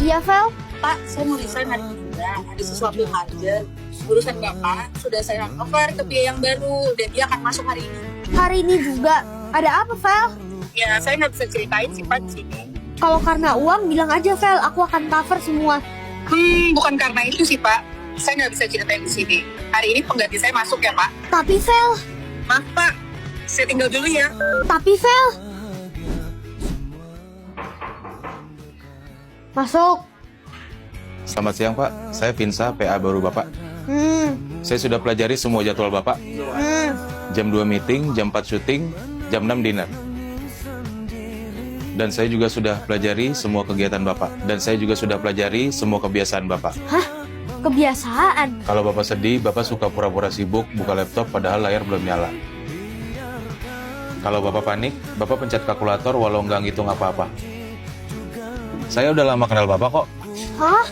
iya, Vel. Pak, saya mau resign hari ini juga. Ada sesuatu yang urgent. Urusan Bapak sudah saya handover ke biaya yang baru dan dia akan masuk hari ini. Hari ini juga. Ada apa, Vel? Ya, saya nggak bisa ceritain sih Pak di sini. Kalau karena uang, bilang aja, Vel. Aku akan cover semua. Bukan karena itu sih Pak. Saya nggak bisa ceritain di sini. Hari ini pengganti saya masuk ya Pak. Tapi, Vel. Maaf Pak, saya tinggal dulu ya. Tapi, Vel. Masuk. Selamat siang Pak, saya Vinsa, PA baru Bapak. Saya sudah pelajari semua jadwal Bapak. Jam 2 meeting, jam 4 syuting, jam 6 dinner. Dan saya juga sudah pelajari semua kegiatan Bapak. Dan saya juga sudah pelajari semua kebiasaan Bapak. Hah? Kebiasaan? Kalau Bapak sedih, Bapak suka pura-pura sibuk, buka laptop padahal layar belum nyala. Kalau Bapak panik, Bapak pencet kalkulator walau nggak ngitung apa-apa. Saya udah lama kenal Bapak kok. Hah?